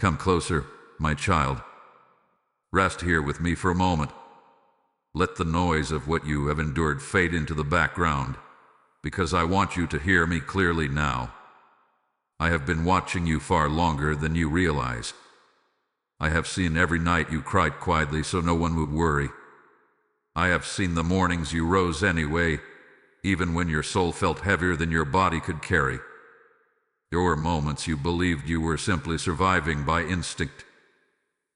Come closer, my child. Rest here with me for a moment. Let the noise of what you have endured fade into the background, because I want you to hear me clearly now. I have been watching you far longer than you realize. I have seen every night you cried quietly so no one would worry. I have seen the mornings you rose anyway, even when your soul felt heavier than your body could carry. There were moments you believed you were simply surviving by instinct.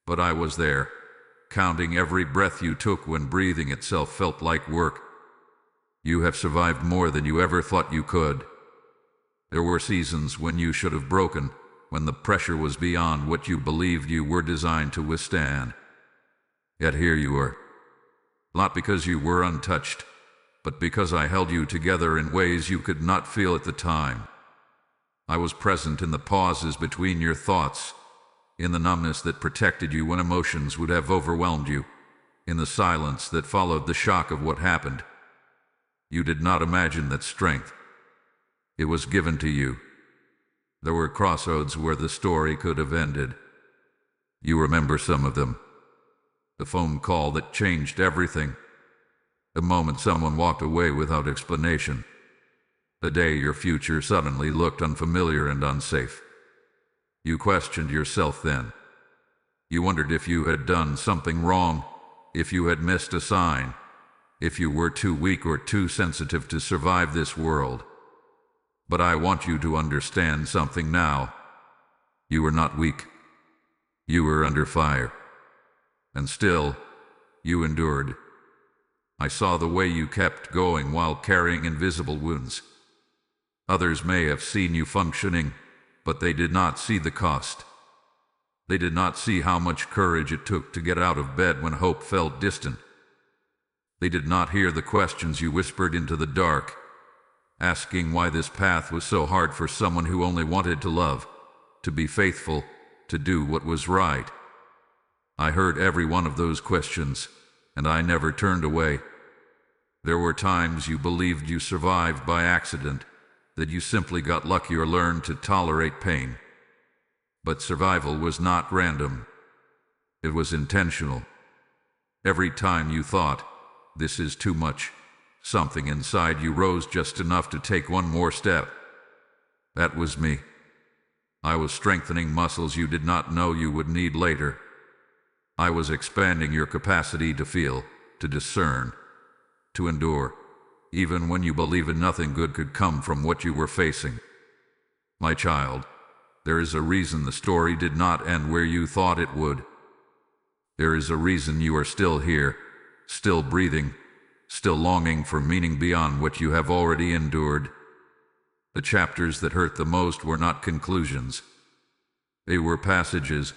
But I was there, counting every breath you took when breathing itself felt like work. You have survived more than you ever thought you could. There were seasons when you should have broken, when the pressure was beyond what you believed you were designed to withstand. Yet here you are. Not because you were untouched, but because I held you together in ways you could not feel at the time. I was present in the pauses between your thoughts, in the numbness that protected you when emotions would have overwhelmed you, in the silence that followed the shock of what happened. You did not imagine that strength. It was given to you. There were crossroads where the story could have ended. You remember some of them. The phone call that changed everything. The moment someone walked away without explanation. The day your future suddenly looked unfamiliar and unsafe. You questioned yourself then. You wondered if you had done something wrong, if you had missed a sign, if you were too weak or too sensitive to survive this world. But I want you to understand something now. You were not weak. You were under fire. And still, you endured. I saw the way you kept going while carrying invisible wounds. Others may have seen you functioning, but they did not see the cost. They did not see how much courage it took to get out of bed when hope felt distant. They did not hear the questions you whispered into the dark, asking why this path was so hard for someone who only wanted to love, to be faithful, to do what was right. I heard every one of those questions, and I never turned away. There were times you believed you survived by accident, that you simply got lucky or learned to tolerate pain. But survival was not random. It was intentional. Every time you thought, this is too much, something inside you rose just enough to take one more step. That was me. I was strengthening muscles you did not know you would need later. I was expanding your capacity to feel, to discern, to endure, even when you believed nothing good could come from what you were facing. My child, there is a reason the story did not end where you thought it would. There is a reason you are still here, still breathing, still longing for meaning beyond what you have already endured. The chapters that hurt the most were not conclusions. They were passages.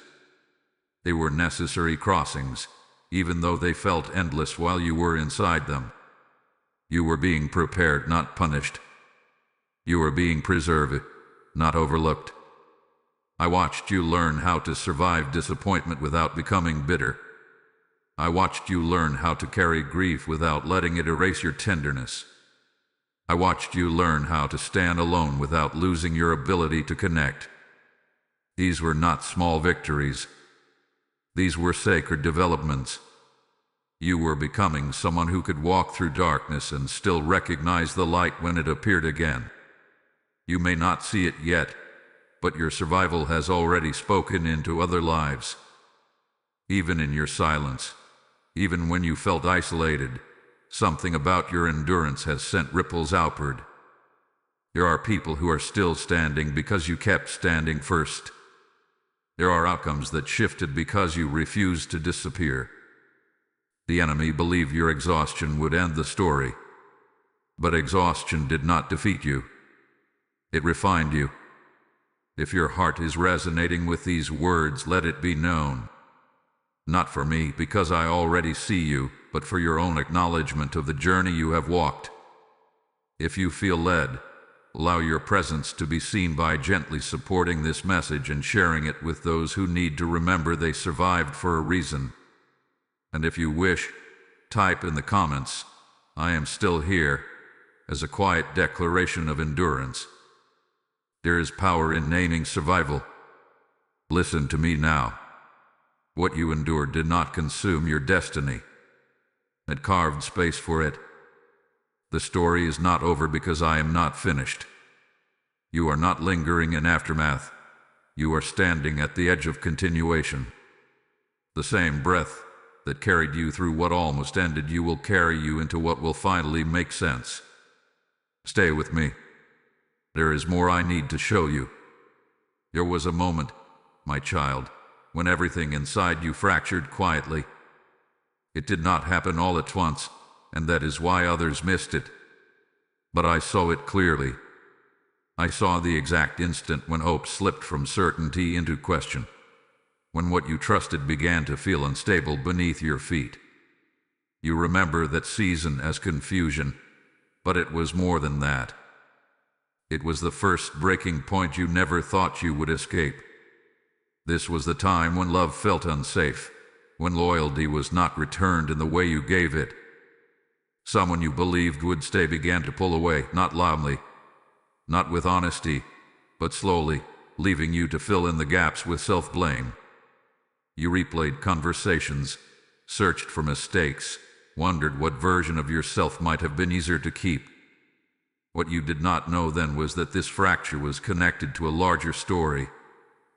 They were necessary crossings, even though they felt endless while you were inside them. You were being prepared, not punished. You were being preserved, not overlooked. I watched you learn how to survive disappointment without becoming bitter. I watched you learn how to carry grief without letting it erase your tenderness. I watched you learn how to stand alone without losing your ability to connect. These were not small victories. These were sacred developments. You were becoming someone who could walk through darkness and still recognize the light when it appeared again. You may not see it yet, but your survival has already spoken into other lives. Even in your silence, even when you felt isolated, something about your endurance has sent ripples outward. There are people who are still standing because you kept standing first. There are outcomes that shifted because you refused to disappear. The enemy believed your exhaustion would end the story. But exhaustion did not defeat you. It refined you. If your heart is resonating with these words, let it be known. Not for me, because I already see you, but for your own acknowledgement of the journey you have walked. If you feel led, allow your presence to be seen by gently supporting this message and sharing it with those who need to remember they survived for a reason. And if you wish, type in the comments, "I am still here," as a quiet declaration of endurance. There is power in naming survival. Listen to me now. What you endured did not consume your destiny. It carved space for it. The story is not over because I am not finished. You are not lingering in aftermath. You are standing at the edge of continuation. The same breath that carried you through what almost ended you will carry you into what will finally make sense. Stay with me. There is more I need to show you. There was a moment, my child, when everything inside you fractured quietly. It did not happen all at once, and that is why others missed it. But I saw it clearly. I saw the exact instant when hope slipped from certainty into question, when what you trusted began to feel unstable beneath your feet. You remember that season as confusion, but it was more than that. It was the first breaking point you never thought you would escape. This was the time when love felt unsafe, when loyalty was not returned in the way you gave it. Someone you believed would stay began to pull away, not loudly, not with honesty, but slowly, leaving you to fill in the gaps with self-blame. You replayed conversations, searched for mistakes, wondered what version of yourself might have been easier to keep. What you did not know then was that this fracture was connected to a larger story,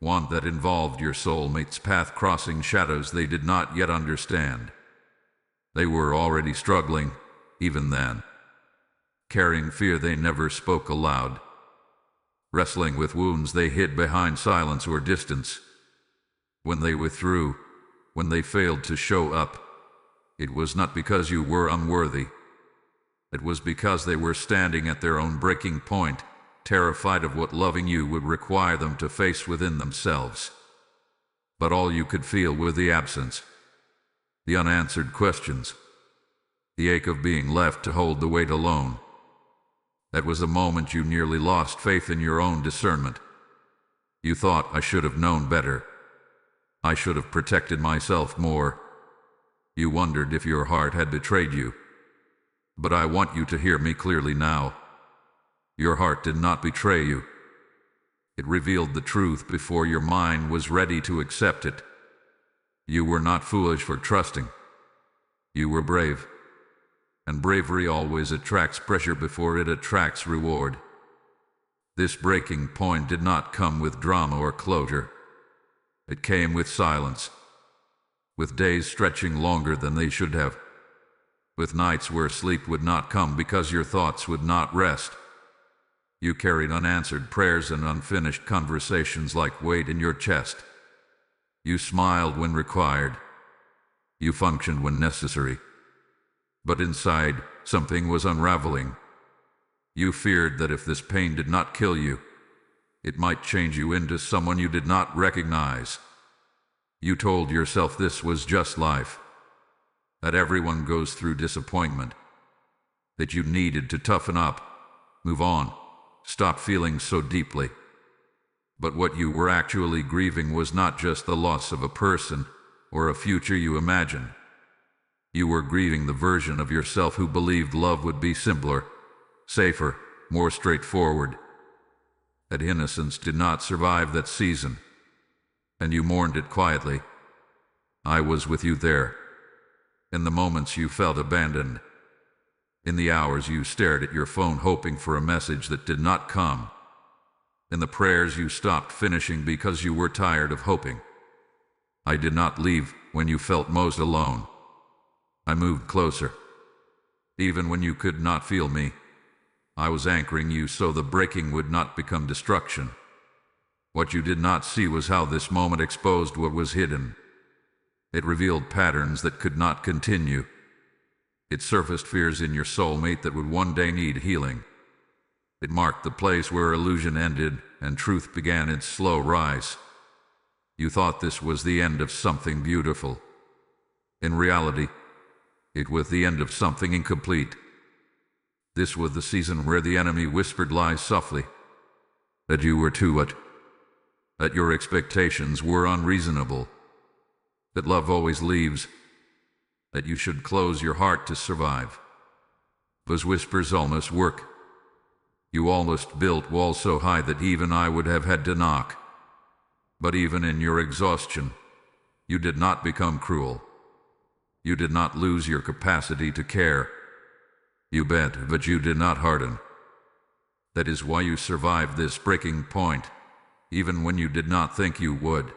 one that involved your soulmate's path crossing shadows they did not yet understand. They were already struggling, even then, carrying fear they never spoke aloud, wrestling with wounds they hid behind silence or distance. When they withdrew, when they failed to show up, it was not because you were unworthy. It was because they were standing at their own breaking point, terrified of what loving you would require them to face within themselves. But all you could feel were the absence, the unanswered questions, the ache of being left to hold the weight alone. That was the moment you nearly lost faith in your own discernment. You thought, I should have known better. I should have protected myself more. You wondered if your heart had betrayed you. But I want you to hear me clearly now. Your heart did not betray you. It revealed the truth before your mind was ready to accept it. You were not foolish for trusting. You were brave. And bravery always attracts pressure before it attracts reward. This breaking point did not come with drama or closure. It came with silence, with days stretching longer than they should have, with nights where sleep would not come because your thoughts would not rest. You carried unanswered prayers and unfinished conversations like weight in your chest. You smiled when required. You functioned when necessary. But inside, something was unraveling. You feared that if this pain did not kill you, it might change you into someone you did not recognize. You told yourself this was just life, that everyone goes through disappointment, that you needed to toughen up, move on, stop feeling so deeply. But what you were actually grieving was not just the loss of a person or a future you imagined. You were grieving the version of yourself who believed love would be simpler, safer, more straightforward. That innocence did not survive that season, and you mourned it quietly. I was with you there, in the moments you felt abandoned, in the hours you stared at your phone hoping for a message that did not come, in the prayers you stopped finishing because you were tired of hoping. I did not leave when you felt most alone. I moved closer. Even when you could not feel me, I was anchoring you so the breaking would not become destruction. What you did not see was how this moment exposed what was hidden. It revealed patterns that could not continue. It surfaced fears in your soulmate that would one day need healing. It marked the place where illusion ended and truth began its slow rise. You thought this was the end of something beautiful. In reality, it was the end of something incomplete. This was the season where the enemy whispered lies softly. That you were too much. That your expectations were unreasonable. That love always leaves. That you should close your heart to survive. Those whispers almost work. You almost built walls so high that even I would have had to knock. But even in your exhaustion, you did not become cruel. You did not lose your capacity to care. You bent, but you did not harden. That is why you survived this breaking point, even when you did not think you would.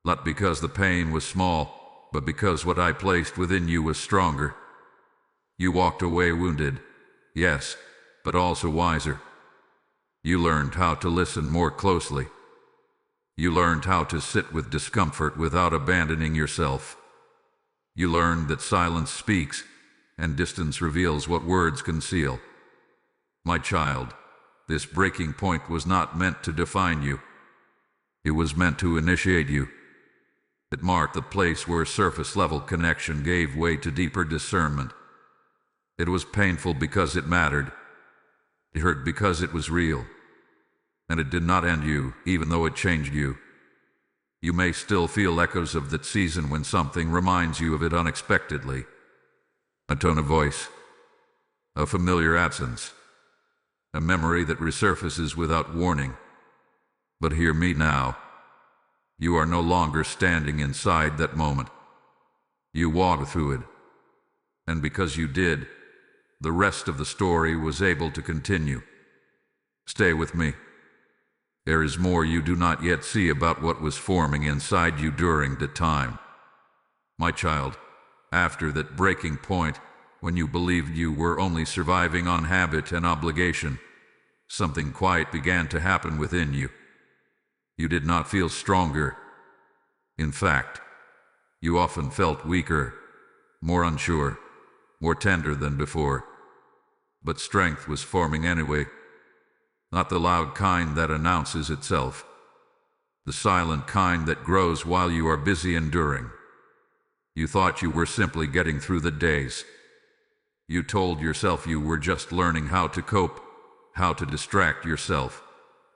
Not because the pain was small, but because what I placed within you was stronger. You walked away wounded, yes, but also wiser. You learned how to listen more closely. You learned how to sit with discomfort without abandoning yourself. You learned that silence speaks, and distance reveals what words conceal. My child, this breaking point was not meant to define you. It was meant to initiate you. It marked the place where surface-level connection gave way to deeper discernment. It was painful because it mattered. It hurt because it was real. And it did not end you, even though it changed you. You may still feel echoes of that season when something reminds you of it unexpectedly. A tone of voice, a familiar absence, a memory that resurfaces without warning. But hear me now. You are no longer standing inside that moment. You walked through it. And because you did, the rest of the story was able to continue. Stay with me. There is more you do not yet see about what was forming inside you during that time. My child, after that breaking point, when you believed you were only surviving on habit and obligation, something quiet began to happen within you. You did not feel stronger. In fact, you often felt weaker, more unsure, more tender than before. But strength was forming anyway. Not the loud kind that announces itself. The silent kind that grows while you are busy enduring. You thought you were simply getting through the days. You told yourself you were just learning how to cope, how to distract yourself,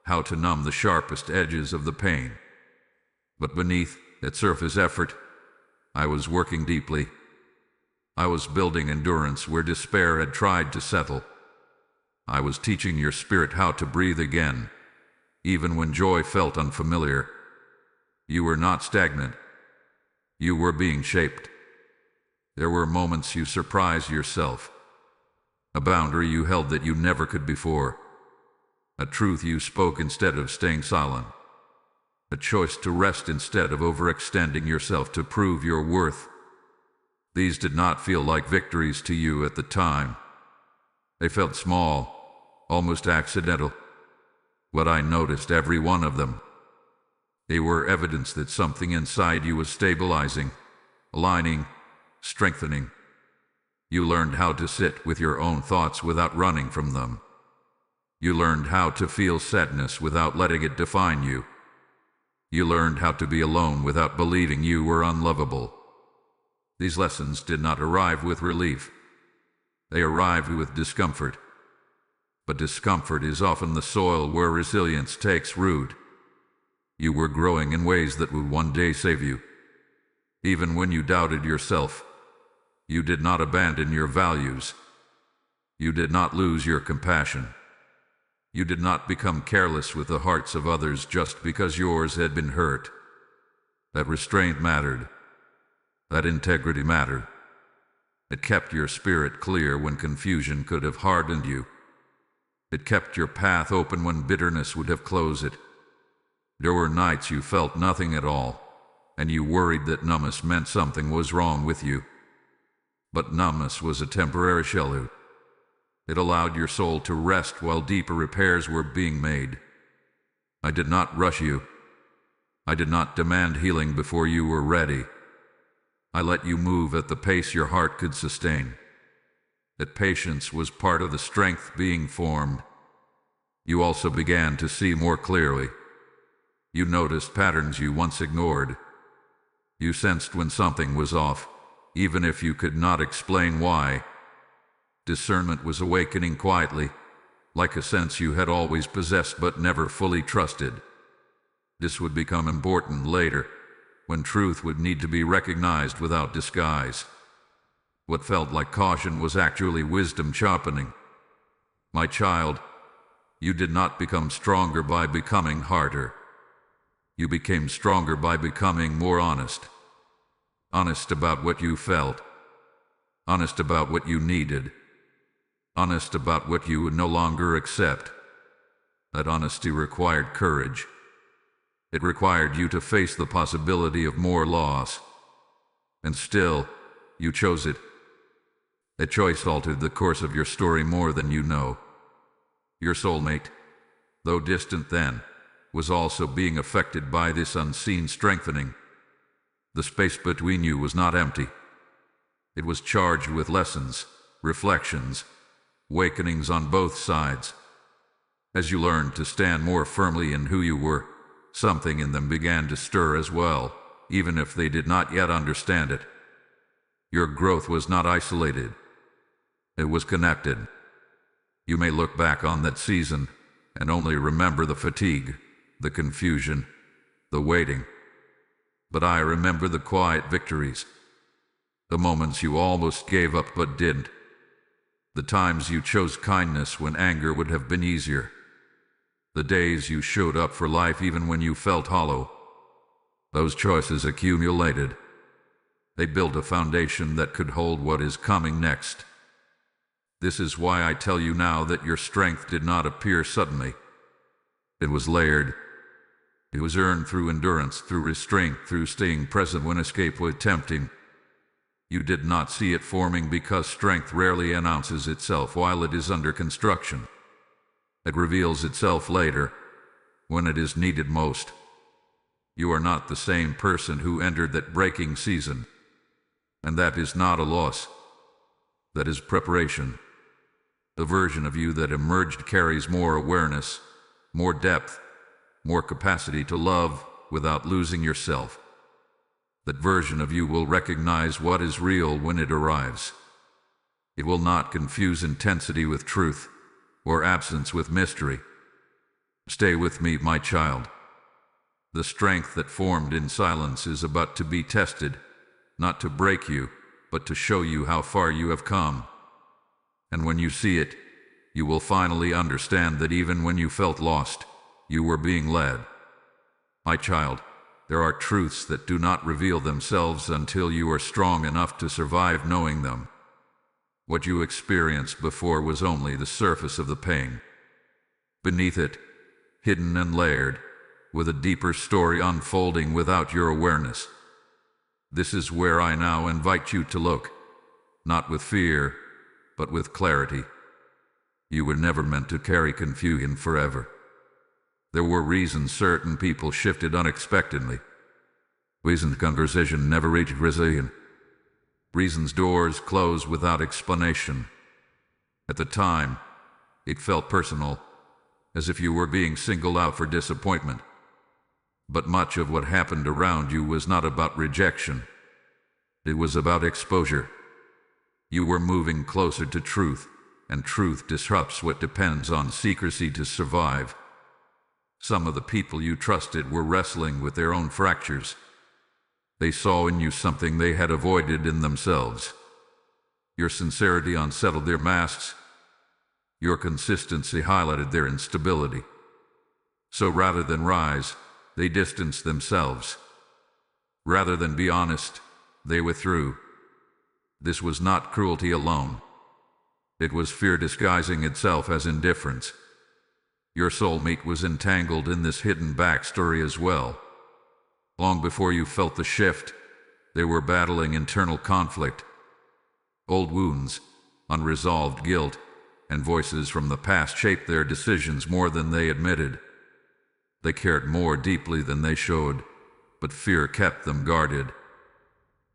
how to numb the sharpest edges of the pain. But beneath that surface effort, I was working deeply. I was building endurance where despair had tried to settle. I was teaching your spirit how to breathe again, even when joy felt unfamiliar. You were not stagnant. You were being shaped. There were moments you surprised yourself. A boundary you held that you never could before. A truth you spoke instead of staying silent. A choice to rest instead of overextending yourself to prove your worth. These did not feel like victories to you at the time. They felt small, almost accidental. But I noticed every one of them. They were evidence that something inside you was stabilizing, aligning, strengthening. You learned how to sit with your own thoughts without running from them. You learned how to feel sadness without letting it define you. You learned how to be alone without believing you were unlovable. These lessons did not arrive with relief. They arrived with discomfort. But discomfort is often the soil where resilience takes root. You were growing in ways that would one day save you. Even when you doubted yourself, you did not abandon your values. You did not lose your compassion. You did not become careless with the hearts of others just because yours had been hurt. That restraint mattered. That integrity mattered. It kept your spirit clear when confusion could have hardened you. It kept your path open when bitterness would have closed it. There were nights you felt nothing at all, and you worried that numbness meant something was wrong with you. But numbness was a temporary shelter. It allowed your soul to rest while deeper repairs were being made. I did not rush you. I did not demand healing before you were ready. I let you move at the pace your heart could sustain. That patience was part of the strength being formed. You also began to see more clearly. You noticed patterns you once ignored. You sensed when something was off, even if you could not explain why. Discernment was awakening quietly, like a sense you had always possessed but never fully trusted. This would become important later, when truth would need to be recognized without disguise. What felt like caution was actually wisdom sharpening. My child, you did not become stronger by becoming harder. You became stronger by becoming more honest. Honest about what you felt. Honest about what you needed. Honest about what you would no longer accept. That honesty required courage. It required you to face the possibility of more loss. And still, you chose it. A choice altered the course of your story more than you know. Your soulmate, though distant then, was also being affected by this unseen strengthening. The space between you was not empty. It was charged with lessons, reflections, awakenings on both sides. As you learned to stand more firmly in who you were, something in them began to stir as well, even if they did not yet understand it. Your growth was not isolated. It was connected. You may look back on that season and only remember the fatigue, the confusion, the waiting. But I remember the quiet victories. The moments you almost gave up but didn't. The times you chose kindness when anger would have been easier. The days you showed up for life even when you felt hollow. Those choices accumulated. They built a foundation that could hold what is coming next. This is why I tell you now that your strength did not appear suddenly. It was layered. It was earned through endurance, through restraint, through staying present when escape was tempting. You did not see it forming because strength rarely announces itself while it is under construction. It reveals itself later, when it is needed most. You are not the same person who entered that breaking season. And that is not a loss. That is preparation. The version of you that emerged carries more awareness, more depth, more capacity to love without losing yourself. That version of you will recognize what is real when it arrives. It will not confuse intensity with truth, or absence with mystery. Stay with me, my child. The strength that formed in silence is about to be tested, not to break you, but to show you how far you have come. And when you see it, you will finally understand that even when you felt lost, you were being led. My child, there are truths that do not reveal themselves until you are strong enough to survive knowing them. What you experienced before was only the surface of the pain. Beneath it, hidden and layered, with a deeper story unfolding without your awareness. This is where I now invite you to look, not with fear, but with clarity. You were never meant to carry confusion forever. There were reasons certain people shifted unexpectedly. Reasons conversation never reached resolution. Reasons doors closed without explanation. At the time, it felt personal, as if you were being singled out for disappointment. But much of what happened around you was not about rejection. It was about exposure. You were moving closer to truth, and truth disrupts what depends on secrecy to survive. Some of the people you trusted were wrestling with their own fractures. They saw in you something they had avoided in themselves. Your sincerity unsettled their masks. Your consistency highlighted their instability. So rather than rise, they distanced themselves. Rather than be honest, they withdrew. This was not cruelty alone. It was fear disguising itself as indifference. Your soulmate was entangled in this hidden backstory as well. Long before you felt the shift, they were battling internal conflict. Old wounds, unresolved guilt, and voices from the past shaped their decisions more than they admitted. They cared more deeply than they showed, but fear kept them guarded.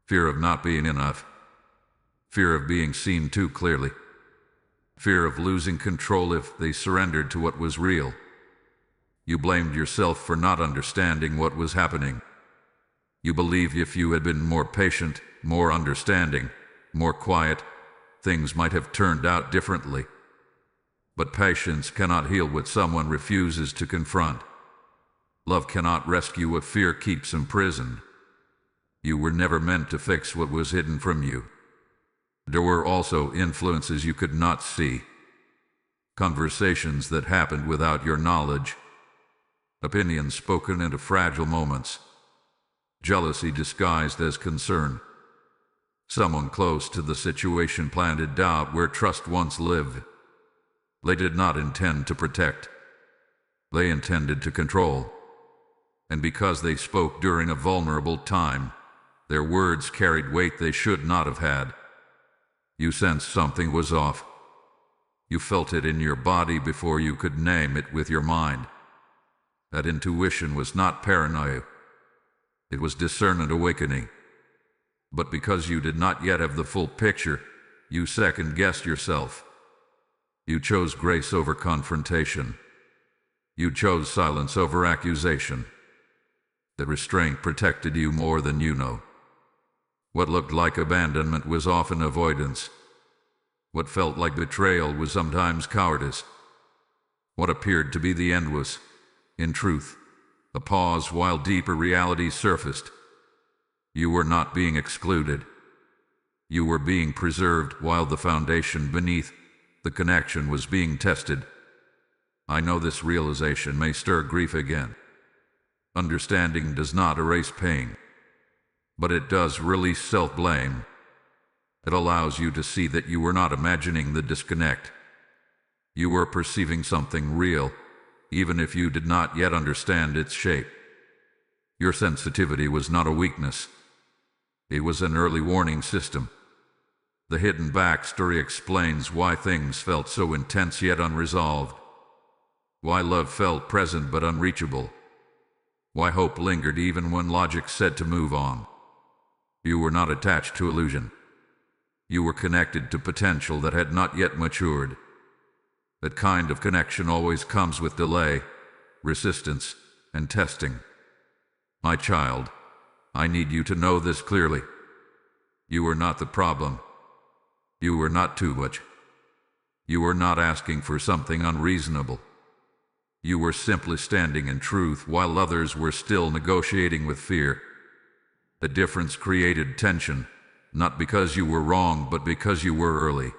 Fear of not being enough. Fear of being seen too clearly. Fear of losing control if they surrendered to what was real. You blamed yourself for not understanding what was happening. You believed if you had been more patient, more understanding, more quiet, things might have turned out differently. But patience cannot heal what someone refuses to confront. Love cannot rescue what fear keeps imprisoned. You were never meant to fix what was hidden from you. There were also influences you could not see. Conversations that happened without your knowledge. opinions spoken into fragile moments, jealousy disguised as concern. Someone close to the situation planted doubt where trust once lived. They did not intend to protect. They intended to control. And because they spoke during a vulnerable time, their words carried weight they should not have had. You sensed something was off. You felt it in your body before you could name it with your mind. That intuition was not paranoia. It was discernment awakening. But because you did not yet have the full picture, you second-guessed yourself. You chose grace over confrontation. You chose silence over accusation. The restraint protected you more than you know. What looked like abandonment was often avoidance. What felt like betrayal was sometimes cowardice. What appeared to be the end was, in truth, a pause while deeper realities surfaced. You were not being excluded. You were being preserved while the foundation beneath the connection was being tested. I know this realization may stir grief again. Understanding does not erase pain, but it does release self-blame. It allows you to see that you were not imagining the disconnect. You were perceiving something real, even if you did not yet understand its shape. Your sensitivity was not a weakness. It was an early warning system. The hidden backstory explains why things felt so intense yet unresolved. Why love felt present but unreachable. Why hope lingered even when logic said to move on. You were not attached to illusion. You were connected to potential that had not yet matured. That kind of connection always comes with delay, resistance, and testing. My child, I need you to know this clearly. You were not the problem. You were not too much. You were not asking for something unreasonable. You were simply standing in truth while others were still negotiating with fear. The difference created tension, not because you were wrong, but because you were early.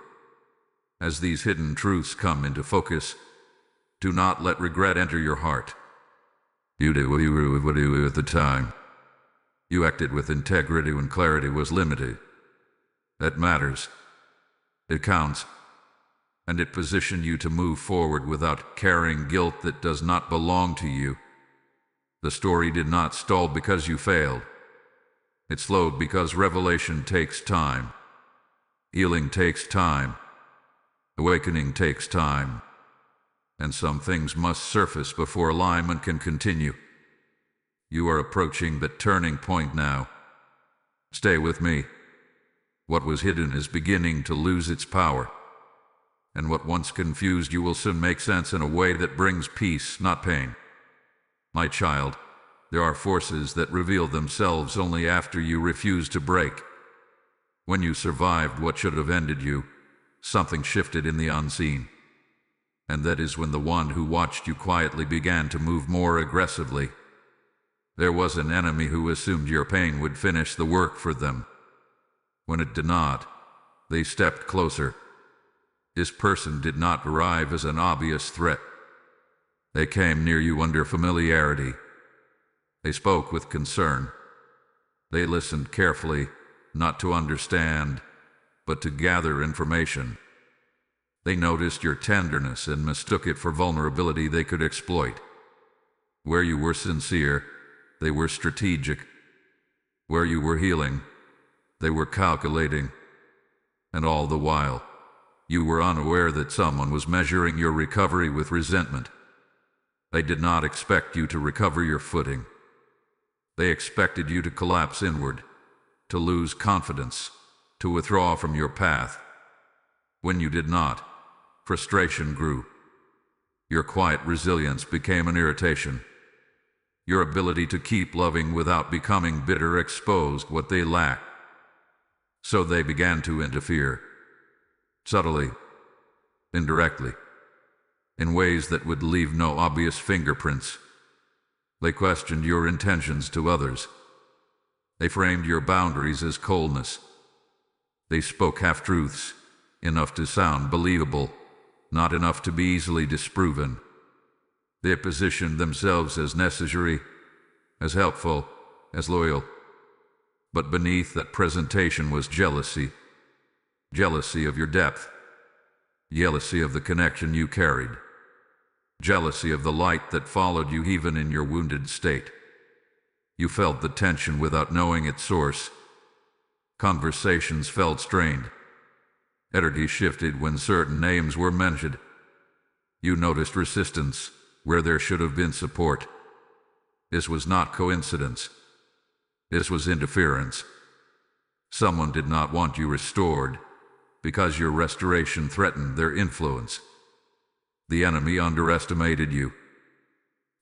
As these hidden truths come into focus, do not let regret enter your heart. You did what you were at the time. You acted with integrity when clarity was limited. That matters. It counts. And it positioned you to move forward without carrying guilt that does not belong to you. The story did not stall because you failed. It slowed because revelation takes time. Healing takes time. Awakening takes time. And some things must surface before alignment can continue. You are approaching the turning point now. Stay with me. What was hidden is beginning to lose its power. And what once confused you will soon make sense in a way that brings peace, not pain. My child, there are forces that reveal themselves only after you refuse to break. When you survived what should have ended you, something shifted in the unseen. And that is when the one who watched you quietly began to move more aggressively. There was an enemy who assumed your pain would finish the work for them. When it did not, they stepped closer. This person did not arrive as an obvious threat. They came near you under familiarity. They spoke with concern. They listened carefully, not to understand, but to gather information. They noticed your tenderness and mistook it for vulnerability they could exploit. Where you were sincere, they were strategic. Where you were healing, they were calculating. And all the while, you were unaware that someone was measuring your recovery with resentment. They did not expect you to recover your footing. They expected you to collapse inward, to lose confidence, to withdraw from your path. When you did not, frustration grew. Your quiet resilience became an irritation. Your ability to keep loving without becoming bitter exposed what they lacked. So they began to interfere. Subtly, indirectly, in ways that would leave no obvious fingerprints. They questioned your intentions to others. They framed your boundaries as coldness. They spoke half-truths, enough to sound believable, not enough to be easily disproven. They positioned themselves as necessary, as helpful, as loyal. But beneath that presentation was jealousy. Jealousy of your depth. Jealousy of the connection you carried. Jealousy of the light that followed you even in your wounded state. You felt the tension without knowing its source. Conversations felt strained. Energy shifted when certain names were mentioned. You noticed resistance where there should have been support. This was not coincidence. This was interference. Someone did not want you restored because your restoration threatened their influence. The enemy underestimated you.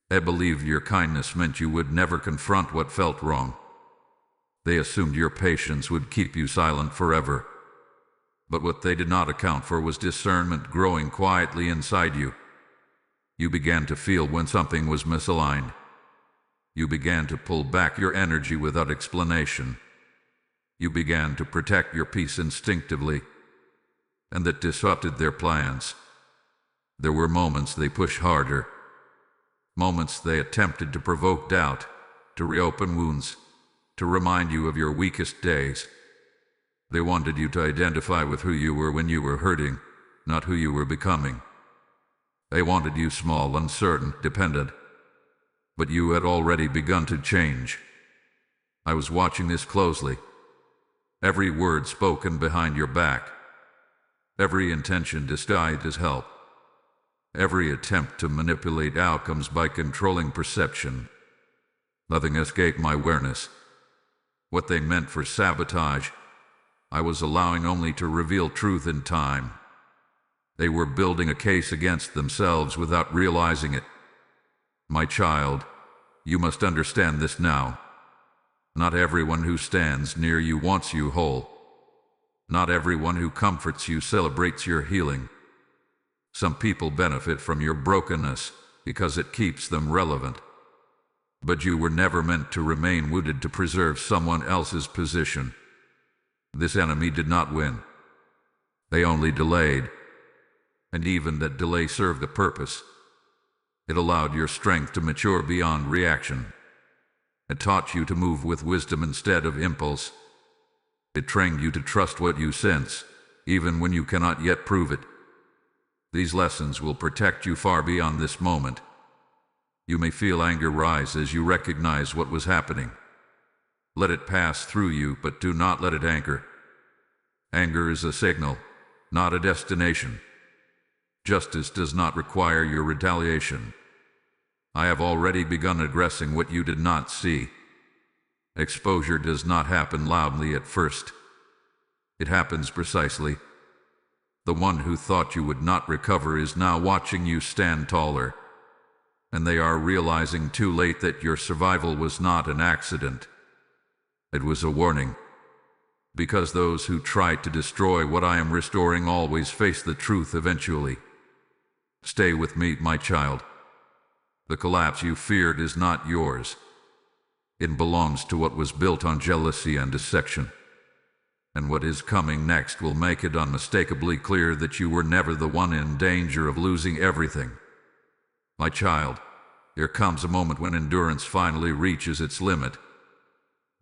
They believed your kindness meant you would never confront what felt wrong. They assumed your patience would keep you silent forever. But what they did not account for was discernment growing quietly inside you. You began to feel when something was misaligned. You began to pull back your energy without explanation. You began to protect your peace instinctively, and that disrupted their plans. There were moments they pushed harder, moments they attempted to provoke doubt, to reopen wounds, to remind you of your weakest days. They wanted you to identify with who you were when you were hurting, not who you were becoming. They wanted you small, uncertain, dependent. But you had already begun to change. I was watching this closely. Every word spoken behind your back. Every intention disguised as help. Every attempt to manipulate outcomes by controlling perception. Nothing escaped my awareness. What they meant for sabotage, I was allowing only to reveal truth in time. They were building a case against themselves without realizing it. My child, you must understand this now. Not everyone who stands near you wants you whole. Not everyone who comforts you celebrates your healing. Some people benefit from your brokenness because it keeps them relevant. But you were never meant to remain wounded to preserve someone else's position. This enemy did not win. They only delayed. And even that delay served a purpose. It allowed your strength to mature beyond reaction. It taught you to move with wisdom instead of impulse. It trained you to trust what you sense, even when you cannot yet prove it. These lessons will protect you far beyond this moment. You may feel anger rise as you recognize what was happening. Let it pass through you, but do not let it anchor. Anger is a signal, not a destination. Justice does not require your retaliation. I have already begun addressing what you did not see. Exposure does not happen loudly at first. It happens precisely. The one who thought you would not recover is now watching you stand taller. And they are realizing too late that your survival was not an accident. It was a warning. Because those who try to destroy what I am restoring always face the truth eventually. Stay with me, my child. The collapse you feared is not yours. It belongs to what was built on jealousy and dissection. And what is coming next will make it unmistakably clear that you were never the one in danger of losing everything. My child, there comes a moment when endurance finally reaches its limit.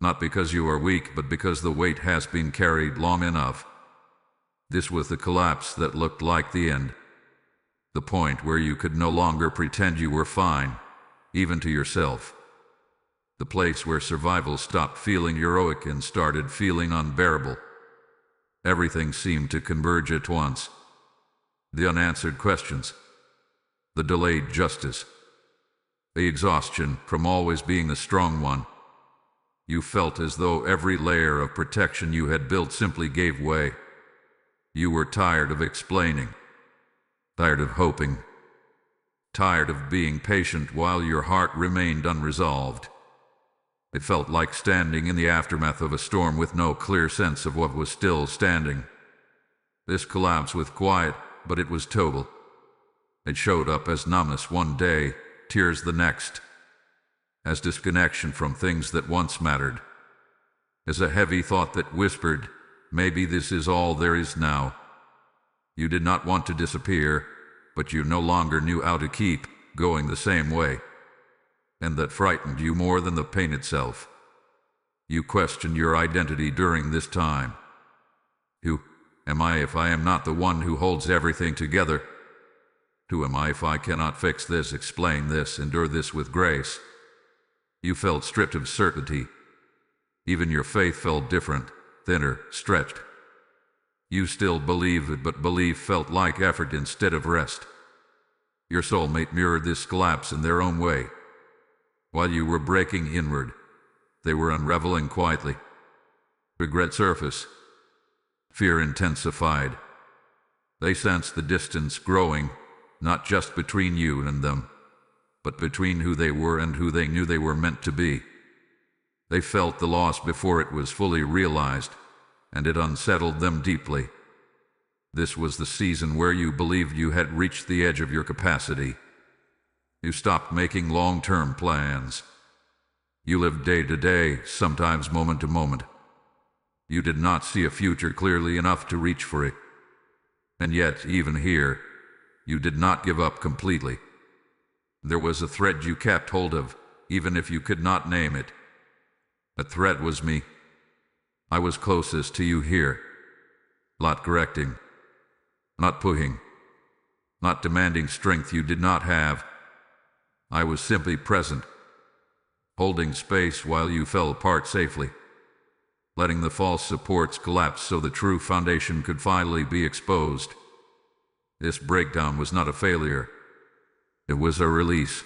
Not because you are weak, but because the weight has been carried long enough. This was the collapse that looked like the end. The point where you could no longer pretend you were fine, even to yourself. The place where survival stopped feeling heroic and started feeling unbearable. Everything seemed to converge at once. The unanswered questions. The delayed justice. The exhaustion from always being the strong one. You felt as though every layer of protection you had built simply gave way. You were tired of explaining. Tired of hoping. Tired of being patient while your heart remained unresolved. It felt like standing in the aftermath of a storm with no clear sense of what was still standing. This collapse was quiet, but it was total. It showed up as numbness one day, tears the next. As disconnection from things that once mattered. As a heavy thought that whispered, maybe this is all there is now. You did not want to disappear, but you no longer knew how to keep going the same way. And that frightened you more than the pain itself. You questioned your identity during this time. Who am I if I am not the one who holds everything together? Who am I if I cannot fix this, explain this, endure this with grace? You felt stripped of certainty. Even your faith felt different, thinner, stretched. You still believed, but belief felt like effort instead of rest. Your soulmate mirrored this collapse in their own way. While you were breaking inward, they were unraveling quietly. Regret surfaced. Fear intensified. They sensed the distance growing, not just between you and them, but between who they were and who they knew they were meant to be. They felt the loss before it was fully realized, and it unsettled them deeply. This was the season where you believed you had reached the edge of your capacity. You stopped making long-term plans. You lived day to day, sometimes moment to moment. You did not see a future clearly enough to reach for it. And yet, even here, you did not give up completely. There was a thread you kept hold of, even if you could not name it. That thread was me. I was closest to you here. Not correcting. Not pushing. Not demanding strength you did not have. I was simply present, holding space while you fell apart safely, letting the false supports collapse so the true foundation could finally be exposed. This breakdown was not a failure. It was a release.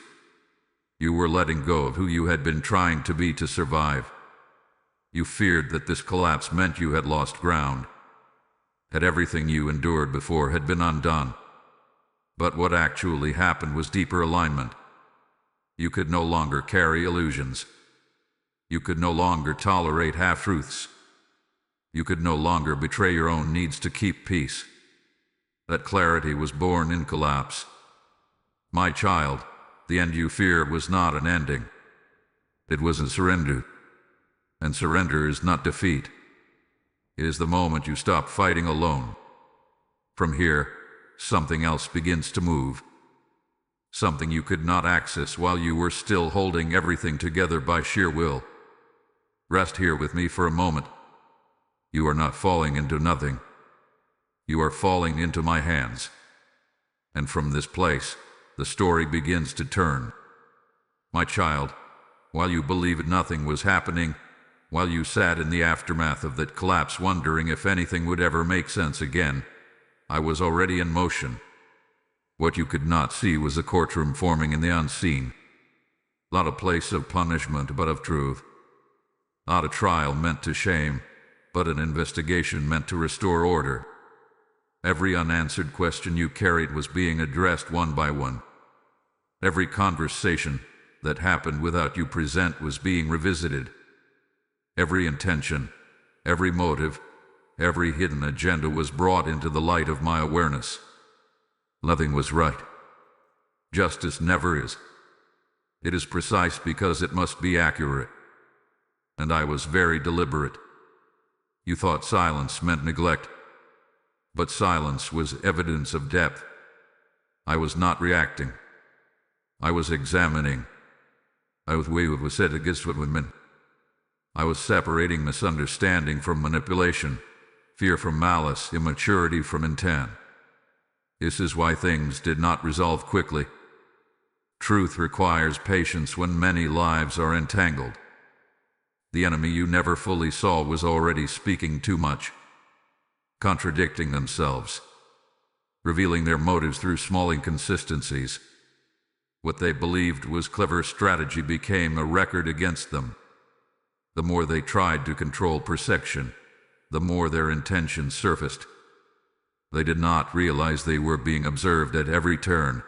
You were letting go of who you had been trying to be to survive. You feared that this collapse meant you had lost ground, that everything you endured before had been undone. But what actually happened was deeper alignment. You could no longer carry illusions. You could no longer tolerate half-truths. You could no longer betray your own needs to keep peace. That clarity was born in collapse. My child, the end you feared was not an ending. It was a surrender. And surrender is not defeat. It is the moment you stop fighting alone. From here, something else begins to move. Something you could not access while you were still holding everything together by sheer will. Rest here with me for a moment. You are not falling into nothing. You are falling into my hands. And from this place, the story begins to turn. My child, while you believed nothing was happening, while you sat in the aftermath of that collapse wondering if anything would ever make sense again, I was already in motion. What you could not see was a courtroom forming in the unseen. Not a place of punishment, but of truth. Not a trial meant to shame, but an investigation meant to restore order. Every unanswered question you carried was being addressed one by one. Every conversation that happened without you present was being revisited. Every intention, every motive, every hidden agenda was brought into the light of my awareness. Nothing was right. Justice never is. It is precise because it must be accurate. And I was very deliberate. You thought silence meant neglect, but silence was evidence of depth. I was not reacting. I was examining. I was said against what women. I was separating misunderstanding from manipulation, fear from malice, immaturity from intent. This is why things did not resolve quickly. Truth requires patience when many lives are entangled. The enemy you never fully saw was already speaking too much, contradicting themselves, revealing their motives through small inconsistencies. What they believed was clever strategy became a record against them. The more they tried to control perception, the more their intentions surfaced. They did not realize they were being observed at every turn.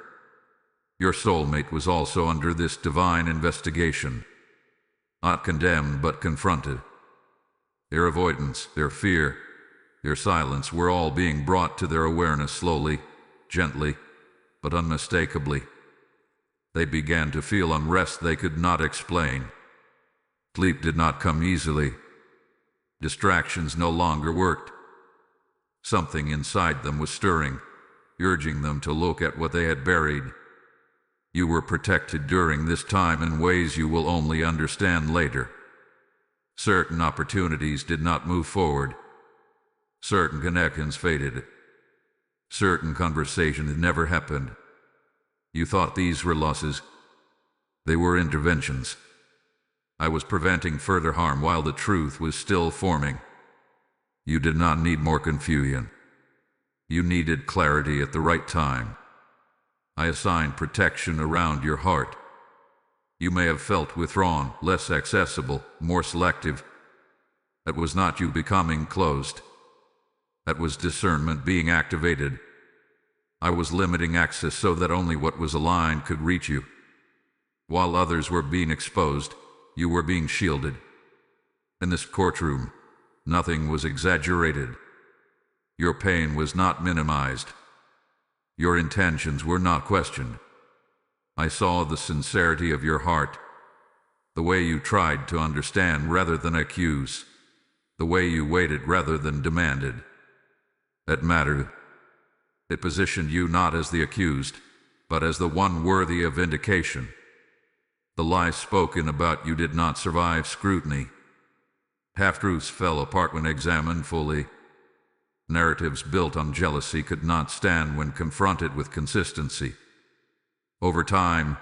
Your soulmate was also under this divine investigation. Not condemned, but confronted. Their avoidance, their fear, their silence were all being brought to their awareness slowly, gently, but unmistakably. They began to feel unrest they could not explain. Sleep did not come easily. Distractions no longer worked. Something inside them was stirring, urging them to look at what they had buried. You were protected during this time in ways you will only understand later. Certain opportunities did not move forward. Certain connections faded. Certain conversations never happened. You thought these were losses. They were interventions. I was preventing further harm while the truth was still forming. You did not need more confusion. You needed clarity at the right time. I assigned protection around your heart. You may have felt withdrawn, less accessible, more selective. That was not you becoming closed. That was discernment being activated. I was limiting access so that only what was aligned could reach you. While others were being exposed, you were being shielded. In this courtroom, nothing was exaggerated. Your pain was not minimized. Your intentions were not questioned. I saw the sincerity of your heart, the way you tried to understand rather than accuse, the way you waited rather than demanded. That mattered. It positioned you not as the accused, but as the one worthy of vindication. The lies spoken about you did not survive scrutiny. Half-truths fell apart when examined fully. Narratives built on jealousy could not stand when confronted with consistency. Over time,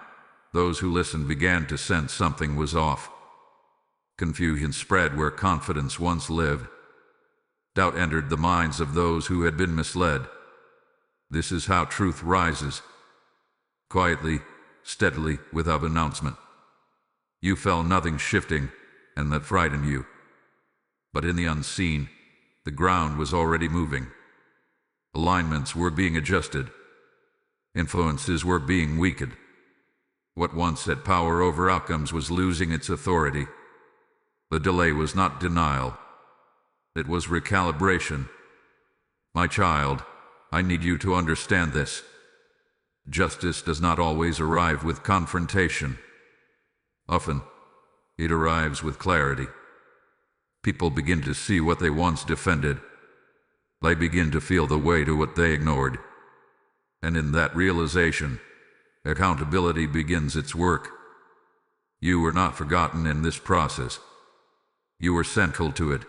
those who listened began to sense something was off. Confusion spread where confidence once lived. Doubt entered the minds of those who had been misled. This is how truth rises. Quietly, steadily, without announcement. You felt nothing shifting, and that frightened you. But in the unseen, the ground was already moving. Alignments were being adjusted. Influences were being weakened. What once had power over outcomes was losing its authority. The delay was not denial. It was recalibration. My child, I need you to understand this. Justice does not always arrive with confrontation. Often, it arrives with clarity. People begin to see what they once defended. They begin to feel the weight of what they ignored. And in that realization, accountability begins its work. You were not forgotten in this process. You were central to it.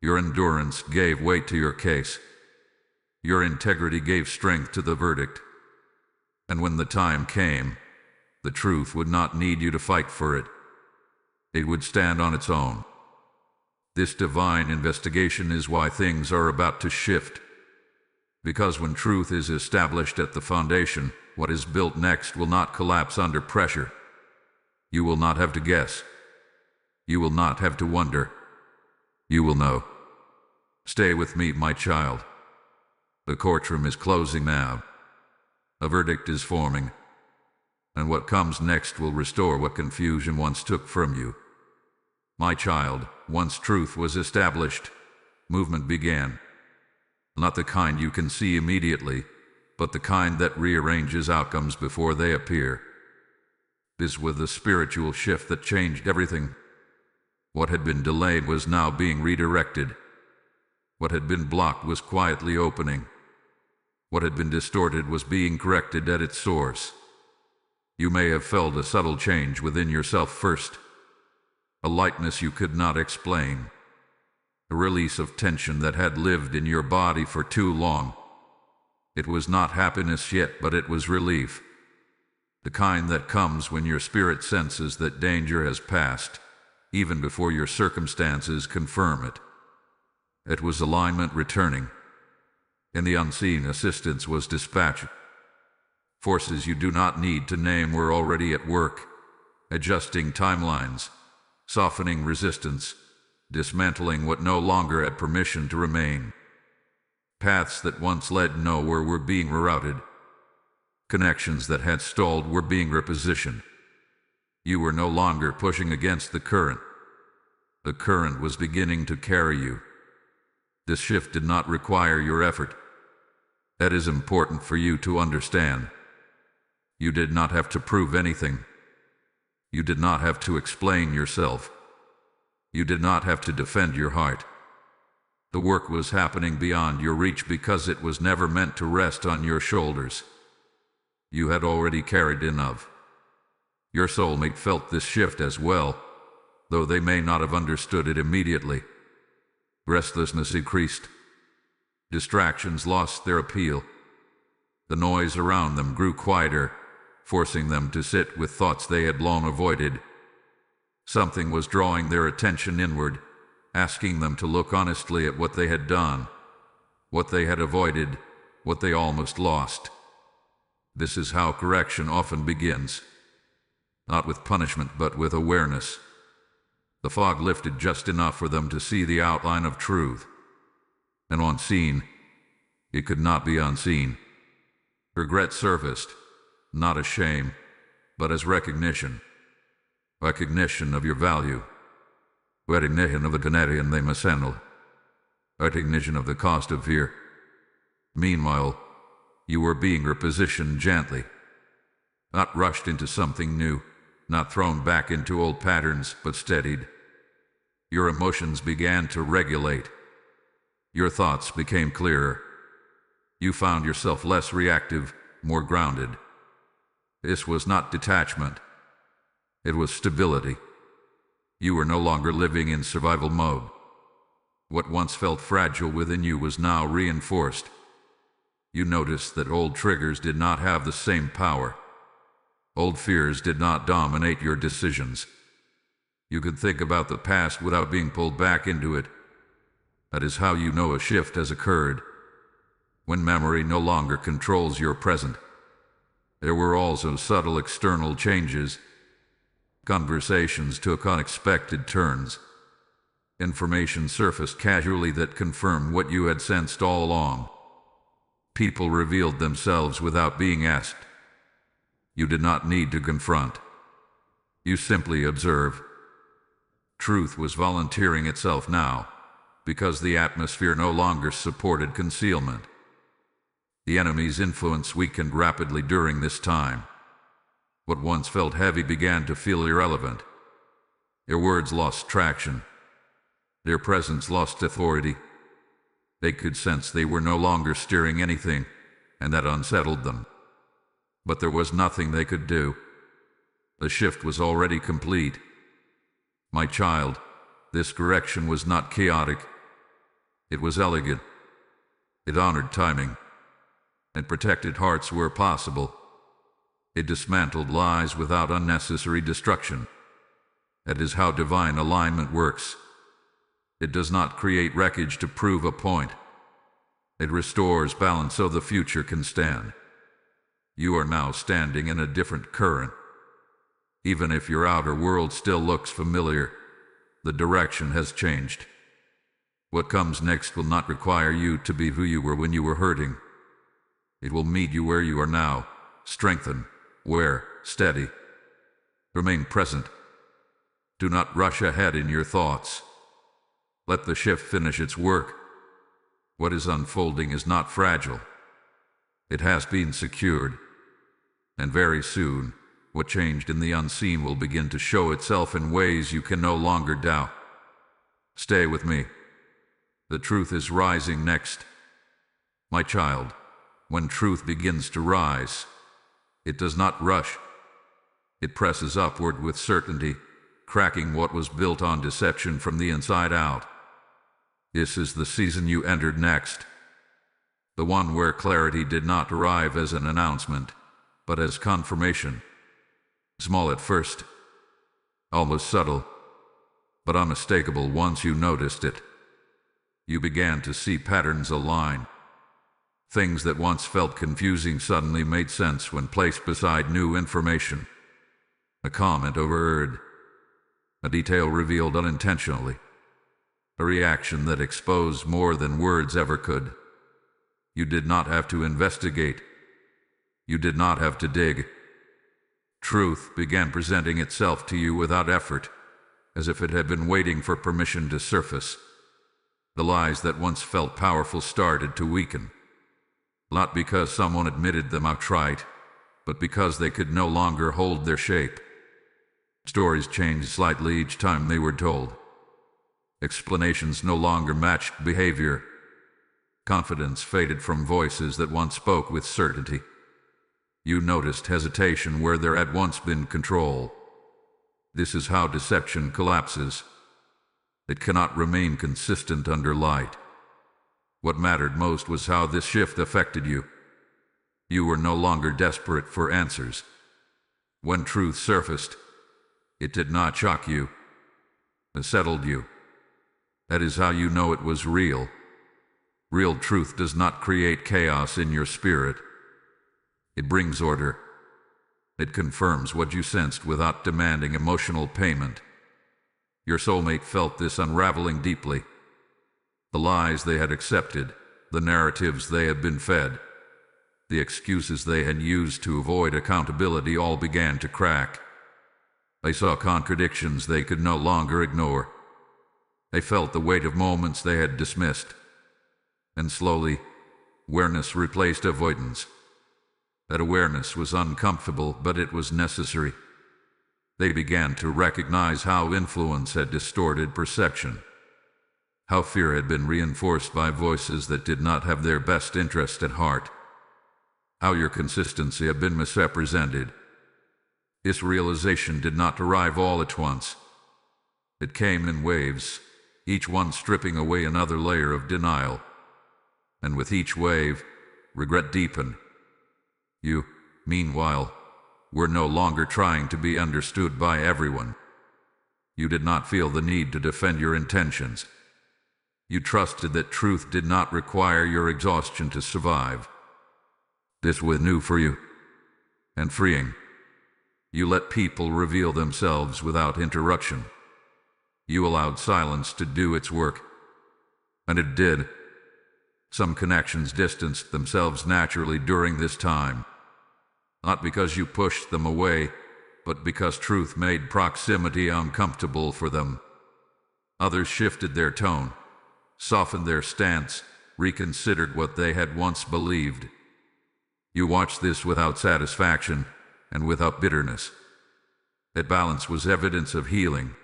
Your endurance gave weight to your case. Your integrity gave strength to the verdict. And when the time came, the truth would not need you to fight for it. It would stand on its own. This divine investigation is why things are about to shift. Because when truth is established at the foundation, what is built next will not collapse under pressure. You will not have to guess. You will not have to wonder. You will know. Stay with me, my child. The courtroom is closing now. A verdict is forming. And what comes next will restore what confusion once took from you. My child, once truth was established, movement began. Not the kind you can see immediately, but the kind that rearranges outcomes before they appear. This was the spiritual shift that changed everything. What had been delayed was now being redirected. What had been blocked was quietly opening. What had been distorted was being corrected at its source. You may have felt a subtle change within yourself first. A lightness you could not explain. A release of tension that had lived in your body for too long. It was not happiness yet, but it was relief. The kind that comes when your spirit senses that danger has passed, even before your circumstances confirm it. It was alignment returning. In the unseen, assistance was dispatched. Forces you do not need to name were already at work, adjusting timelines, softening resistance, dismantling what no longer had permission to remain. Paths that once led nowhere were being rerouted. Connections that had stalled were being repositioned. You were no longer pushing against the current. The current was beginning to carry you. This shift did not require your effort. That is important for you to understand. You did not have to prove anything. You did not have to explain yourself. You did not have to defend your heart. The work was happening beyond your reach because it was never meant to rest on your shoulders. you had already carried in of. Your soulmate felt this shift as well, though they may not have understood it immediately. Restlessness increased. Distractions lost their appeal. The noise around them grew quieter, forcing them to sit with thoughts they had long avoided. Something was drawing their attention inward, asking them to look honestly at what they had done, what they had avoided, what they almost lost. This is how correction often begins. Not with punishment, but with awareness. The fog lifted just enough for them to see the outline of truth. And on seen, it could not be unseen. Regret surfaced, not as shame, but as recognition. Recognition of your value. Recognition of the Canadian they must handle. Recognition of the cost of fear. Meanwhile, you were being repositioned gently. Not rushed into something new, not thrown back into old patterns, but steadied. Your emotions began to regulate. Your thoughts became clearer. You found yourself less reactive, more grounded. This was not detachment. It was stability. You were no longer living in survival mode. What once felt fragile within you was now reinforced. You noticed that old triggers did not have the same power. Old fears did not dominate your decisions. You could think about the past without being pulled back into it. That is how you know a shift has occurred. When memory no longer controls your present. There were also subtle external changes. Conversations took unexpected turns. Information surfaced casually that confirmed what you had sensed all along. People revealed themselves without being asked. You did not need to confront. You simply observe. Truth was volunteering itself now, because the atmosphere no longer supported concealment. The enemy's influence weakened rapidly during this time. What once felt heavy began to feel irrelevant. Their words lost traction. Their presence lost authority. They could sense they were no longer steering anything, and that unsettled them. But there was nothing they could do. The shift was already complete. My child, this correction was not chaotic. It was elegant. It honored timing. It protected hearts where possible. It dismantled lies without unnecessary destruction. That is how divine alignment works. It does not create wreckage to prove a point. It restores balance so the future can stand. You are now standing in a different current. Even if your outer world still looks familiar, the direction has changed. What comes next will not require you to be who you were when you were hurting. It will meet you where you are now, strengthen, aware, steady. Remain present. Do not rush ahead in your thoughts. Let the shift finish its work. What is unfolding is not fragile. It has been secured. And very soon, what changed in the unseen will begin to show itself in ways you can no longer doubt. Stay with me. The truth is rising next. My child, when truth begins to rise, it does not rush. It presses upward with certainty, cracking what was built on deception from the inside out. This is the season you entered next. The one where clarity did not arrive as an announcement, but as confirmation. Small at first, almost subtle, but unmistakable once you noticed it. You began to see patterns align. Things that once felt confusing suddenly made sense when placed beside new information. A comment overheard. A detail revealed unintentionally. A reaction that exposed more than words ever could. You did not have to investigate. You did not have to dig. Truth began presenting itself to you without effort, as if it had been waiting for permission to surface. The lies that once felt powerful started to weaken. Not because someone admitted them outright, but because they could no longer hold their shape. Stories changed slightly each time they were told. Explanations no longer matched behavior. Confidence faded from voices that once spoke with certainty. You noticed hesitation where there had once been control. This is how deception collapses. It cannot remain consistent under light. What mattered most was how this shift affected you. You were no longer desperate for answers. When truth surfaced, it did not shock you. It settled you. That is how you know it was real. Real truth does not create chaos in your spirit. It brings order. It confirms what you sensed without demanding emotional payment. Your soulmate felt this unraveling deeply. The lies they had accepted, the narratives they had been fed, the excuses they had used to avoid accountability all began to crack. They saw contradictions they could no longer ignore. They felt the weight of moments they had dismissed. And slowly, awareness replaced avoidance. That awareness was uncomfortable, but it was necessary. They began to recognize how influence had distorted perception, how fear had been reinforced by voices that did not have their best interest at heart, how your consistency had been misrepresented. This realization did not arrive all at once. It came in waves, each one stripping away another layer of denial. And with each wave, regret deepened. You, meanwhile, were no longer trying to be understood by everyone. You did not feel the need to defend your intentions. You trusted that truth did not require your exhaustion to survive. This was new for you, and freeing. You let people reveal themselves without interruption. You allowed silence to do its work, and it did. Some connections distanced themselves naturally during this time, not because you pushed them away, but because truth made proximity uncomfortable for them. Others shifted their tone, softened their stance, reconsidered what they had once believed. You watched this without satisfaction and without bitterness. That balance was evidence of healing.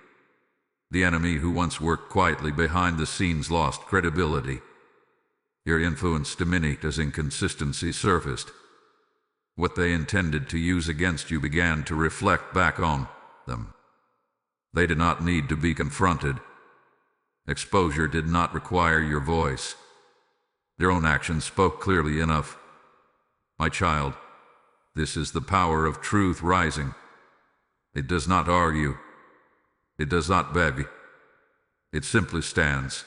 The enemy who once worked quietly behind the scenes lost credibility. Your influence diminished as inconsistency surfaced. What they intended to use against you began to reflect back on them. They did not need to be confronted. Exposure did not require your voice. Their own actions spoke clearly enough. My child, this is the power of truth rising. It does not argue. It does not beg. It simply stands.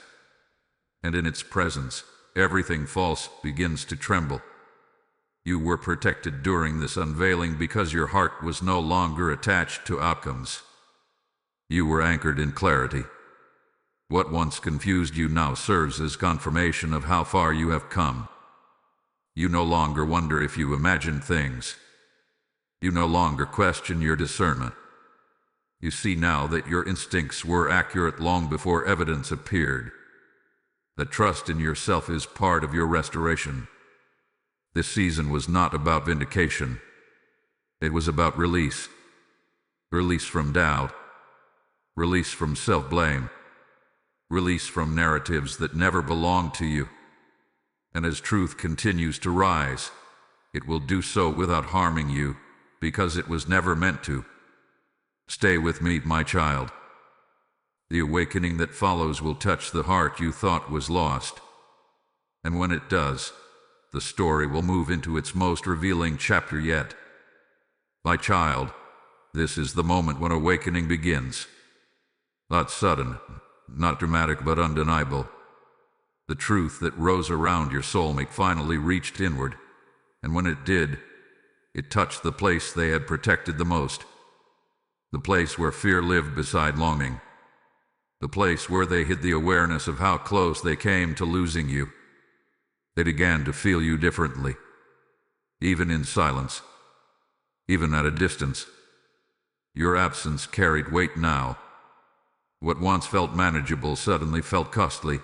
And in its presence, everything false begins to tremble. You were protected during this unveiling because your heart was no longer attached to outcomes. You were anchored in clarity. What once confused you now serves as confirmation of how far you have come. You no longer wonder if you imagined things. You no longer question your discernment. You see now that your instincts were accurate long before evidence appeared. That trust in yourself is part of your restoration. This season was not about vindication. It was about release. Release from doubt. Release from self-blame. Release from narratives that never belonged to you. And as truth continues to rise, it will do so without harming you, because it was never meant to. Stay with me, my child. The awakening that follows will touch the heart you thought was lost. And when it does, the story will move into its most revealing chapter yet. My child, this is the moment when awakening begins. Not sudden, not dramatic, but undeniable. The truth that rose around your soulmate finally reached inward, and when it did, it touched the place they had protected the most. The place where fear lived beside longing. The place where they hid the awareness of how close they came to losing you. They began to feel you differently, even in silence, even at a distance. Your absence carried weight now. What once felt manageable suddenly felt costly.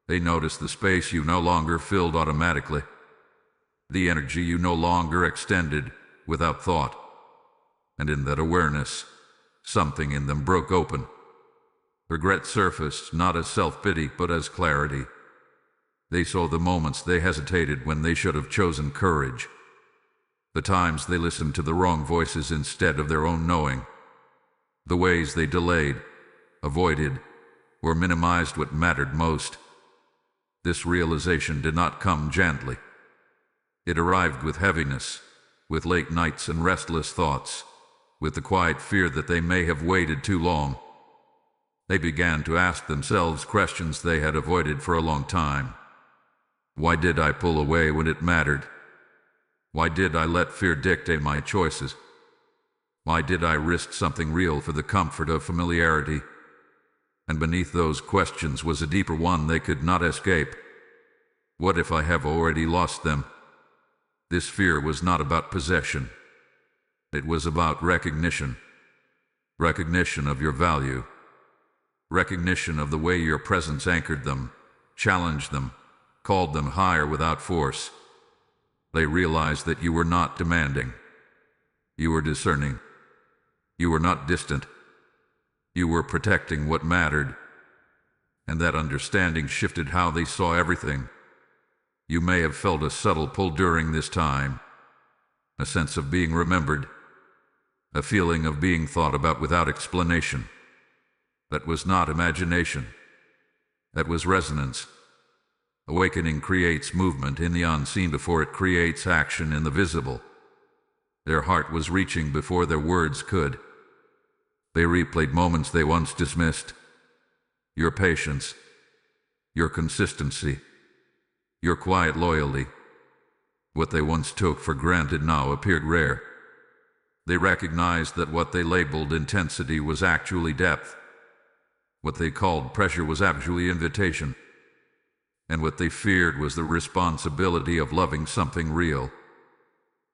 They noticed the space you no longer filled automatically, the energy you no longer extended without thought. And in that awareness, something in them broke open. Regret surfaced not as self-pity but as clarity. They saw the moments they hesitated when they should have chosen courage. The times they listened to the wrong voices instead of their own knowing. The ways they delayed, avoided, or minimized what mattered most. This realization did not come gently. It arrived with heaviness, with late nights and restless thoughts, with the quiet fear that they may have waited too long. They began to ask themselves questions they had avoided for a long time. Why did I pull away when it mattered? Why did I let fear dictate my choices? Why did I risk something real for the comfort of familiarity? And beneath those questions was a deeper one they could not escape. What if I have already lost them? This fear was not about possession. It was about recognition. Recognition of your value. Recognition of the way your presence anchored them, challenged them, called them higher without force. They realized that you were not demanding. You were discerning. You were not distant. You were protecting what mattered. And that understanding shifted how they saw everything. You may have felt a subtle pull during this time, a sense of being remembered, a feeling of being thought about without explanation. That was not imagination. That was resonance. Awakening creates movement in the unseen before it creates action in the visible. Their heart was reaching before their words could. They replayed moments they once dismissed. Your patience, your consistency, your quiet loyalty. What they once took for granted now appeared rare. They recognized that what they labeled intensity was actually depth. What they called pressure was actually invitation. And what they feared was the responsibility of loving something real.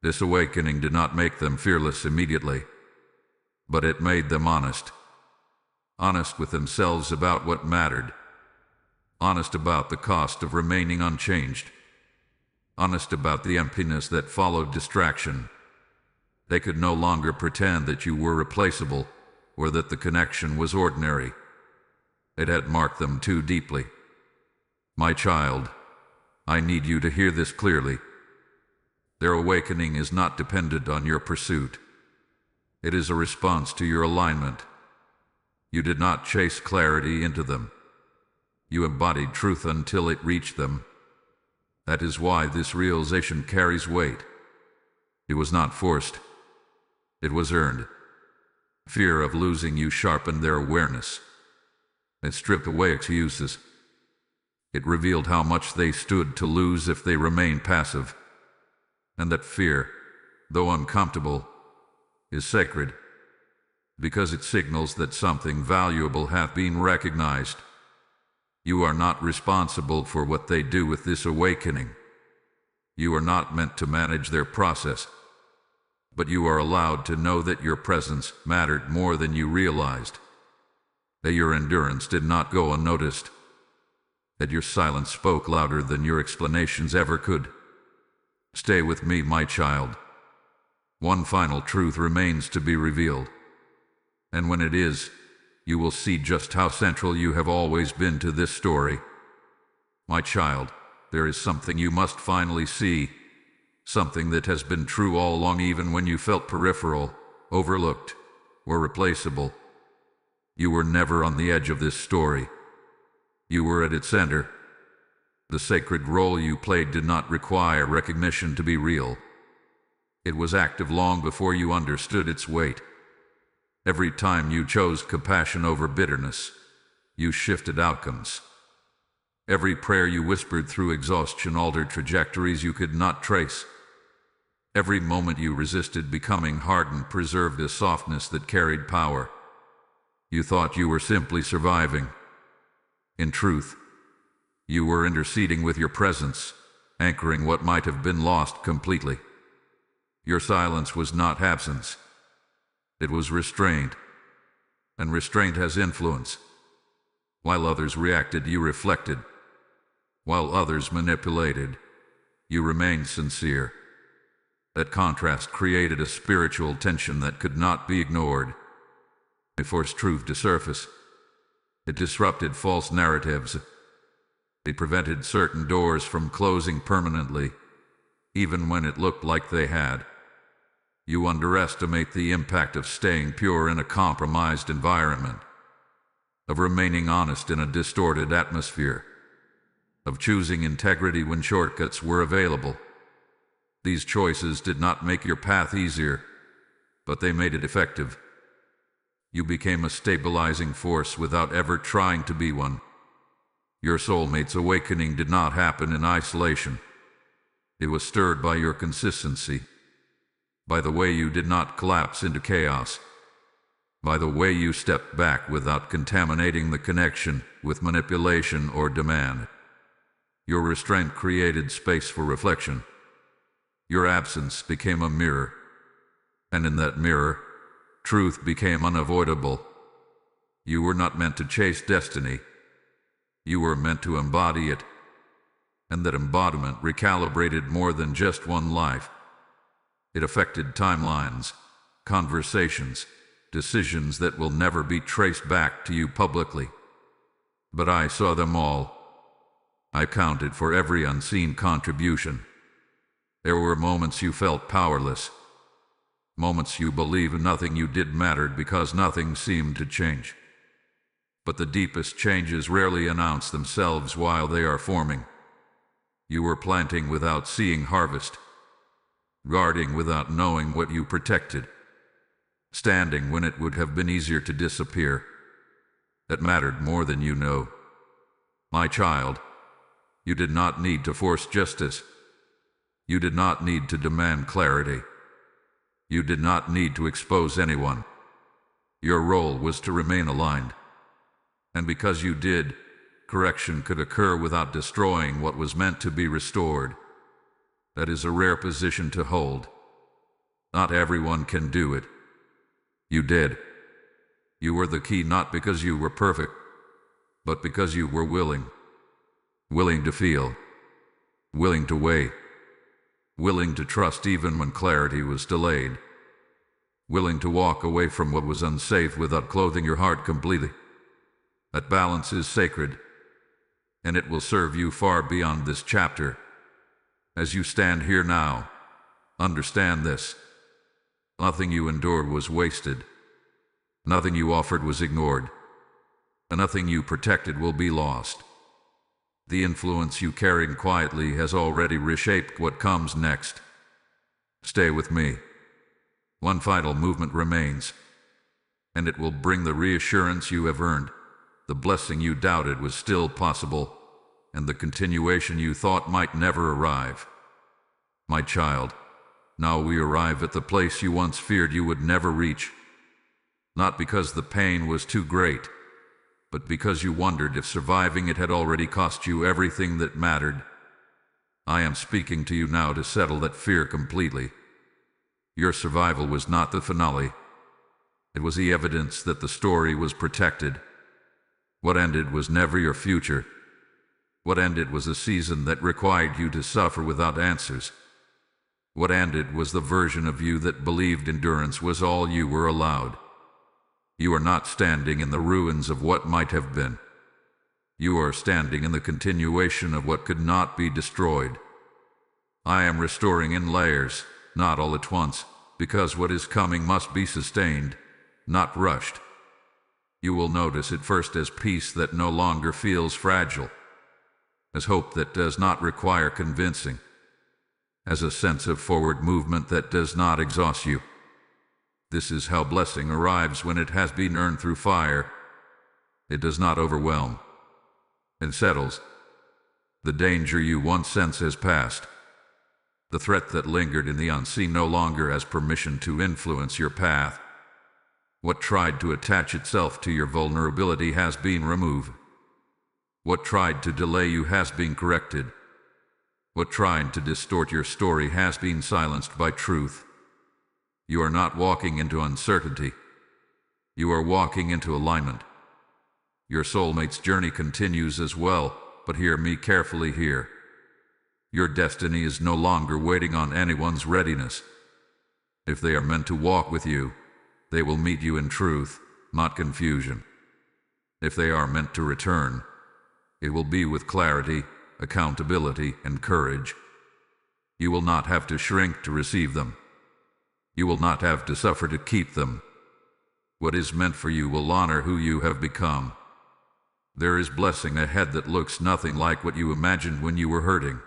This awakening did not make them fearless immediately, but it made them honest. Honest with themselves about what mattered. Honest about the cost of remaining unchanged. Honest about the emptiness that followed distraction. They could no longer pretend that you were replaceable or that the connection was ordinary. It had marked them too deeply. My child, I need you to hear this clearly. Their awakening is not dependent on your pursuit. It is a response to your alignment. You did not chase clarity into them. You embodied truth until it reached them. That is why this realization carries weight. It was not forced. It was earned. Fear of losing you sharpened their awareness. It stripped away excuses. It revealed how much they stood to lose if they remained passive. And that fear, though uncomfortable, is sacred, because it signals that something valuable hath been recognized. You are not responsible for what they do with this awakening. You are not meant to manage their process, but you are allowed to know that your presence mattered more than you realized, that your endurance did not go unnoticed, that your silence spoke louder than your explanations ever could. Stay with me, my child. One final truth remains to be revealed, and when it is, you will see just how central you have always been to this story. My child, there is something you must finally see, something that has been true all along even when you felt peripheral, overlooked, or replaceable. You were never on the edge of this story. You were at its center. The sacred role you played did not require recognition to be real. It was active long before you understood its weight. Every time you chose compassion over bitterness, you shifted outcomes. Every prayer you whispered through exhaustion altered trajectories you could not trace. Every moment you resisted becoming hardened preserved a softness that carried power. You thought you were simply surviving. In truth, you were interceding with your presence, anchoring what might have been lost completely. Your silence was not absence. It was restraint, and restraint has influence. While others reacted, you reflected. While others manipulated, you remained sincere. That contrast created a spiritual tension that could not be ignored. It forced truth to surface. It disrupted false narratives. It prevented certain doors from closing permanently, even when it looked like they had. You underestimate the impact of staying pure in a compromised environment, of remaining honest in a distorted atmosphere, of choosing integrity when shortcuts were available. These choices did not make your path easier, but they made it effective. You became a stabilizing force without ever trying to be one. Your soulmate's awakening did not happen in isolation. It was stirred by your consistency, by the way you did not collapse into chaos, by the way you stepped back without contaminating the connection with manipulation or demand. Your restraint created space for reflection. Your absence became a mirror, and in that mirror, truth became unavoidable. You were not meant to chase destiny. You were meant to embody it, and that embodiment recalibrated more than just one life. It affected timelines, conversations, decisions that will never be traced back to you publicly. But I saw them all. I counted for every unseen contribution. There were moments you felt powerless, moments you believed nothing you did mattered because nothing seemed to change. But the deepest changes rarely announce themselves while they are forming. You were planting without seeing harvest, guarding without knowing what you protected, standing when it would have been easier to disappear. That mattered more than you know. My child, you did not need to force justice. You did not need to demand clarity. You did not need to expose anyone. Your role was to remain aligned. And because you did, correction could occur without destroying what was meant to be restored. That is a rare position to hold. Not everyone can do it. You did. You were the key not because you were perfect, but because you were willing. Willing to feel. Willing to wait. Willing to trust even when clarity was delayed. Willing to walk away from what was unsafe without clothing your heart completely. That balance is sacred, and it will serve you far beyond this chapter. As you stand here now, understand this. Nothing you endured was wasted. Nothing you offered was ignored. And nothing you protected will be lost. The influence you carried quietly has already reshaped what comes next. Stay with me. One final movement remains, and it will bring the reassurance you have earned. The blessing you doubted was still possible, and the continuation you thought might never arrive. My child, now we arrive at the place you once feared you would never reach. Not because the pain was too great, but because you wondered if surviving it had already cost you everything that mattered. I am speaking to you now to settle that fear completely. Your survival was not the finale. It was the evidence that the story was protected. What ended was never your future. What ended was a season that required you to suffer without answers. What ended was the version of you that believed endurance was all you were allowed. You are not standing in the ruins of what might have been. You are standing in the continuation of what could not be destroyed. I am restoring in layers, not all at once, because what is coming must be sustained, not rushed. You will notice it first as peace that no longer feels fragile, as hope that does not require convincing, as a sense of forward movement that does not exhaust you. This is how blessing arrives when it has been earned through fire. It does not overwhelm. It settles. The danger you once sensed has passed. The threat that lingered in the unseen no longer has permission to influence your path. What tried to attach itself to your vulnerability has been removed. What tried to delay you has been corrected. What tried to distort your story has been silenced by truth. You are not walking into uncertainty. You are walking into alignment. Your soulmate's journey continues as well, but hear me carefully here. Your destiny is no longer waiting on anyone's readiness. If they are meant to walk with you, they will meet you in truth, not confusion. If they are meant to return, it will be with clarity, accountability, and courage. You will not have to shrink to receive them. You will not have to suffer to keep them. What is meant for you will honor who you have become. There is blessing ahead that looks nothing like what you imagined when you were hurting.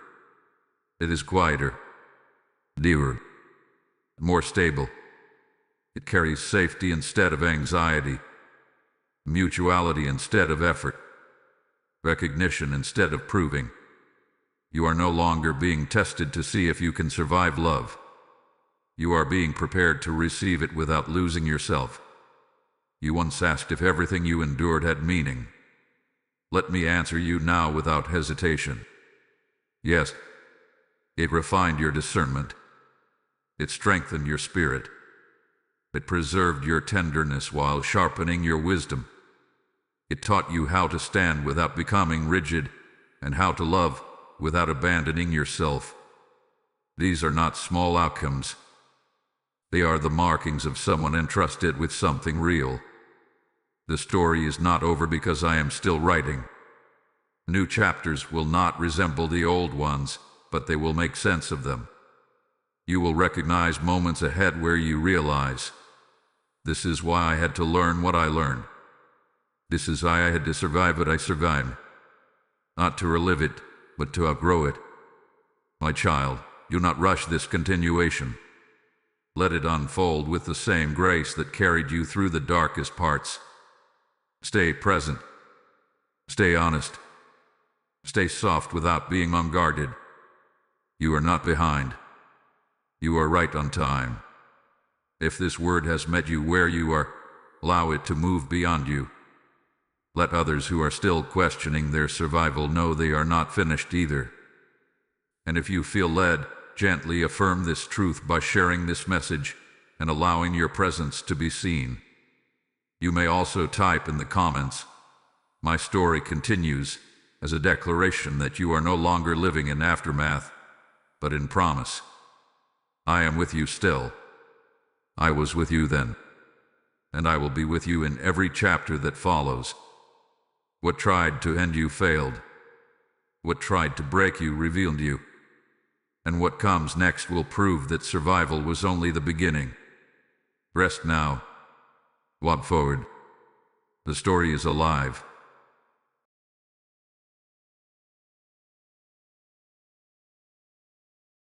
It is quieter, deeper, more stable. It carries safety instead of anxiety, mutuality instead of effort, recognition instead of proving. You are no longer being tested to see if you can survive love. You are being prepared to receive it without losing yourself. You once asked if everything you endured had meaning. Let me answer you now without hesitation. Yes, it refined your discernment. It strengthened your spirit. It preserved your tenderness while sharpening your wisdom. It taught you how to stand without becoming rigid, and how to love without abandoning yourself. These are not small outcomes. They are the markings of someone entrusted with something real. The story is not over because I am still writing. New chapters will not resemble the old ones, but they will make sense of them. You will recognize moments ahead where you realize, this is why I had to learn what I learned. This is why I had to survive what I survived. Not to relive it, but to outgrow it. My child, do not rush this continuation. Let it unfold with the same grace that carried you through the darkest parts. Stay present. Stay honest. Stay soft without being unguarded. You are not behind. You are right on time. If this word has met you where you are, allow it to move beyond you. Let others who are still questioning their survival know they are not finished either. And if you feel led, gently affirm this truth by sharing this message and allowing your presence to be seen. You may also type in the comments, "My story continues," as a declaration that you are no longer living in aftermath, but in promise. I am with you still. I was with you then, and I will be with you in every chapter that follows. What tried to end you failed. What tried to break you revealed you. And what comes next will prove that survival was only the beginning. Rest now. Walk forward. The story is alive.